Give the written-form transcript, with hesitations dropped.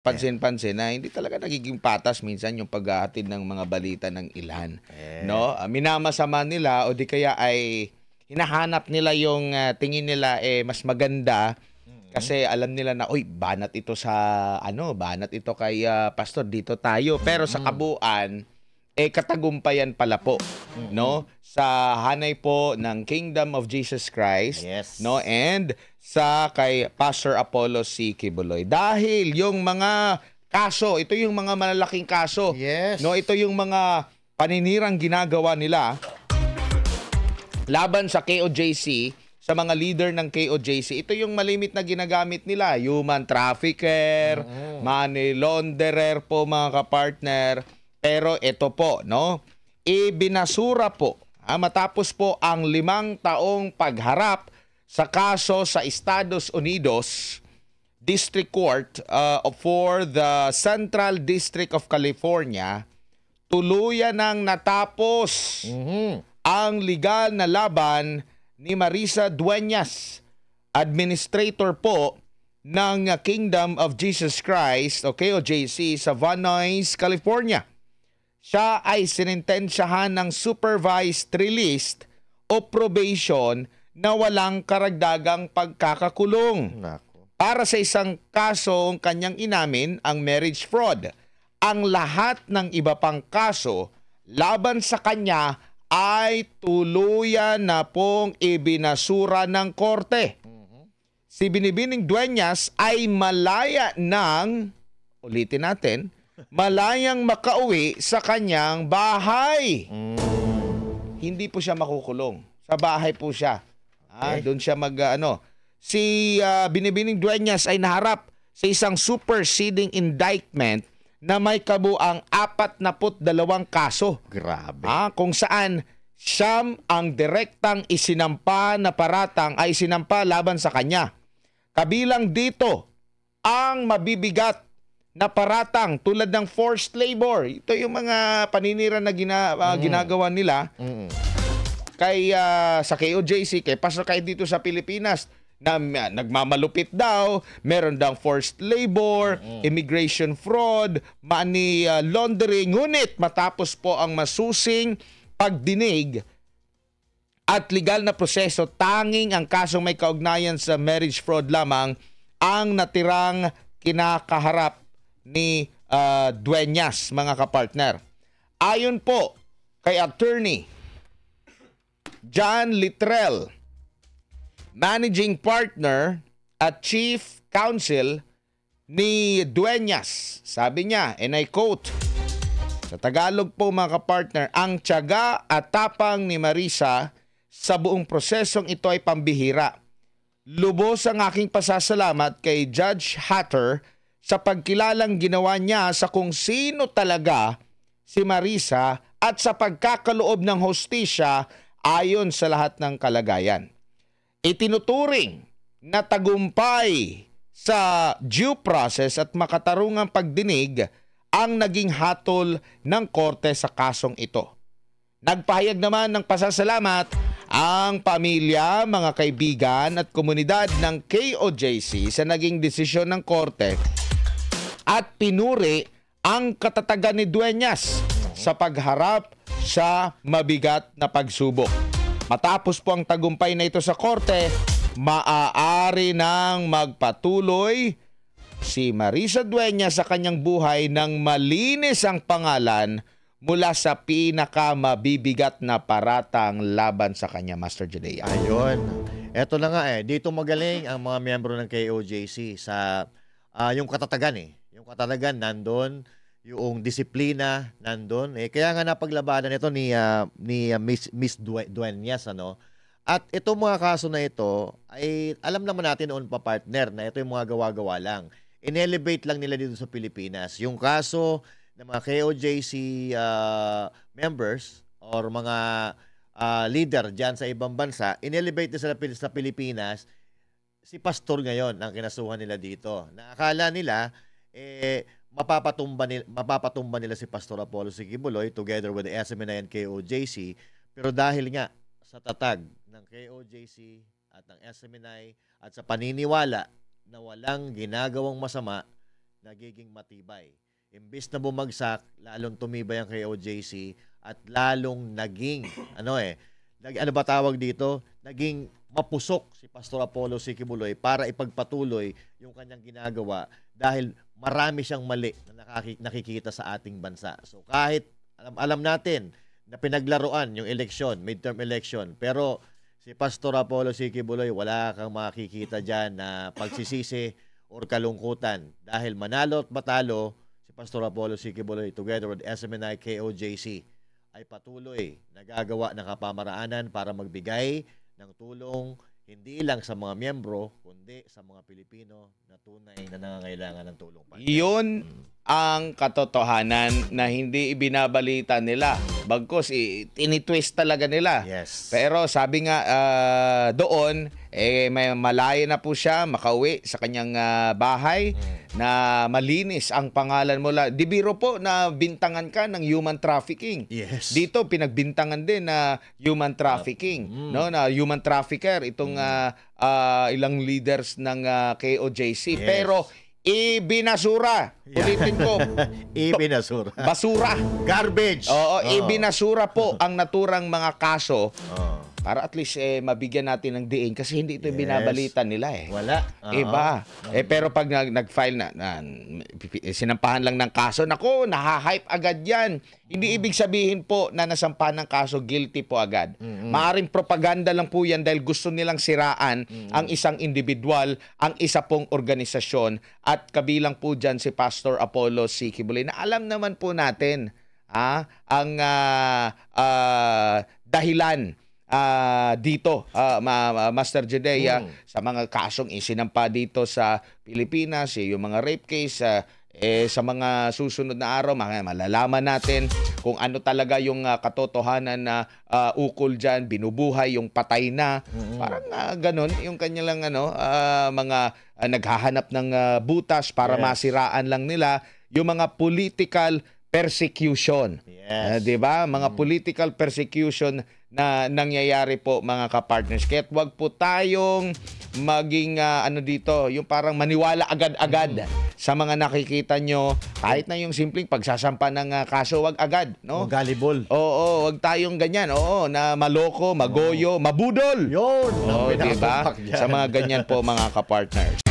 pansin-pansin na hindi talaga nagiging patas minsan yung paghahatid ng mga balita ng ilan, no? Minamasama nila o di kaya ay hinahanap nila yung tingin nila mas maganda kasi alam nila na oy banat ito sa banat ito kay pastor dito tayo pero sa kabuuan katagumpayan pala po no sa hanay po ng Kingdom of Jesus Christ no and sa kay Pastor Apollo C. Quiboloy dahil yung mga kaso ito yung mga malalaking kaso no ito yung mga paninirang ginagawa nila laban sa KOJC sa mga leader ng KOJC, ito yung malimit na ginagamit nila. Human trafficker, money launderer po mga kapartner. Pero ito po, no? Ibinasura po, matapos po ang 5 taong pagharap sa kaso sa Estados Unidos District Court for the Central District of California, tuluyan nang natapos ang legal na laban ni Marisa Dueñas, administrator po ng Kingdom of Jesus Christ o KOJC sa Van Nuys, California. Siya ay sinintensyahan ng supervised release o probation na walang karagdagang pagkakakulong. Para sa isang kasong kanyang inamin ang marriage fraud. Ang lahat ng iba pang kaso laban sa kanya ay tuluyan na pong ibinasura ng korte. Si Binibining Dueñas ay malaya ng, ulitin natin, malayang makauwi sa kanyang bahay. Hindi po siya makukulong. Sa bahay po siya. Doon siya Si Binibining Dueñas ay naharap sa isang superseding indictment na may kabuang 42 kaso. Grabe. Kung saan siyam ang direktang isinampa na paratang ay isinampa laban sa kanya. Kabilang dito ang mabibigat na paratang tulad ng forced labor. Ito yung mga paninira na ginagawa nila kay sa KOJC, kay Pastor Kai dito sa Pilipinas. Na nagmamalupit daw, meron daw forced labor, immigration fraud, money laundering. Ngunit matapos po ang masusing pagdinig at legal na proseso, tanging ang kasong may kaugnayan sa marriage fraud lamang ang natirang kinakaharap ni Dueñas, mga kapartner. Ayon po kay Attorney John Littrell, Managing Partner at Chief Counsel ni Dueñas, sabi niya, and I quote, sa Tagalog po mga kapartner, ang tiyaga at tapang ni Marisa sa buong prosesong ito ay pambihira. Lubos ang aking pasasalamat kay Judge Hatter sa pagkilalang ginawa niya sa kung sino talaga si Marisa at sa pagkakaloob ng hostisya ayon sa lahat ng kalagayan. Itinuturing na tagumpay sa due process at makatarungang pagdinig ang naging hatol ng korte sa kasong ito. Nagpahayag naman ng pasasalamat ang pamilya, mga kaibigan at komunidad ng KOJC sa naging desisyon ng korte at pinuri ang katatagan ni Dueñas sa pagharap sa mabigat na pagsubok. Matapos po ang tagumpay na ito sa korte, maaari nang magpatuloy si Marisa Dueñas sa kanyang buhay ng malinis ang pangalan mula sa pinakamabibigat na paratang laban sa kanya, Master Judea. Ayun. Eto na nga dito magaling ang mga miyembro ng KOJC sa yung katatagan Yung katatagan nandun, yung disiplina nandun. Kaya nga napaglabanan ito ni Miss Dueñas, At itong mga kaso na ito, ay alam naman natin noon pa partner na ito yung mga gawa-gawa lang. In-elevate lang nila dito sa Pilipinas. Yung kaso ng mga KOJC members or mga leader dyan sa ibang bansa, in-elevate nila sa Pilipinas. Si pastor ngayon ang kinasuhan nila dito. Naakala nila, mapapatumba nila si Pastor Apollo C. Quiboloy together with the SMNI and KOJC, pero dahil nga sa tatag ng KOJC at ng SMNI at sa paniniwala na walang ginagawang masama nagiging matibay. Imbis na bumagsak, lalong tumibay ang KOJC at lalong naging, ano ba tawag dito? Naging mapusok si Pastor Apollo Sikibuloy para ipagpatuloy yung kanyang ginagawa dahil marami siyang mali na nakikita sa ating bansa. So kahit alam natin na pinaglaruan yung eleksyon, midterm election, pero si Pastor Apollo Sikibuloy, wala kang makikita dyan na pagsisisi or kalungkutan. Dahil manalo at matalo, si Pastor Apollo Sikibuloy together with SMNI KOJC ay patuloy nagagawa ng kapamaraanan para magbigay ng tulong hindi lang sa mga miyembro, kundi sa mga Pilipino na tunay na nangangailangan ng tulong. Yun ang katotohanan na hindi ibinabalita nila. Bagkus, tinitwist talaga nila. Yes. Pero sabi nga doon, may malaya na po siya makauwi sa kanyang bahay na malinis ang pangalan mo. Di biro po na bintangan ka ng human trafficking. Yes. Dito pinagbintangan din na human trafficking, no, na human trafficker itong ilang leaders ng KOJC. Yes. Pero ibinasura. Ulitin ko. Ibinasura. Basura. Garbage. Oo, ibinasura po ang naturang mga kaso. Para at least mabigyan natin ng diin kasi hindi ito binabalita nila Wala. Iba. Pero pag nag-file na sinampahan lang ng kaso, nako, nahahype agad yan. Hindi ibig sabihin po na nasampahan ng kaso, guilty po agad. Maaring propaganda lang po yan dahil gusto nilang siraan ang isang individual, ang isa pong organisasyon, at kabilang po dyan si Pastor Apollo Sikibuloy na alam naman po natin ang dahilan dito, Master Jedea, sa mga kasong isinampa dito sa Pilipinas, yung mga rape case, sa mga susunod na araw, malalaman natin kung ano talaga yung katotohanan na ukol dyan, binubuhay, yung patay na, parang ganun, yung kanilang mga naghahanap ng butas para masiraan lang nila yung mga political persecution. Yes. 'Di ba? Mga political persecution na nangyayari po, mga kapartners. Kaya wag po tayong maging dito, yung parang maniwala agad-agad sa mga nakikita nyo. Kahit na yung simpleng pagsasampa ng kaso, wag agad, no? Gullible. Oo, wag tayong ganyan. Oo, na maloko, magoyo, mabudol. Yun. Oo, 'di ba? Sa mga ganyan po, mga kapartners.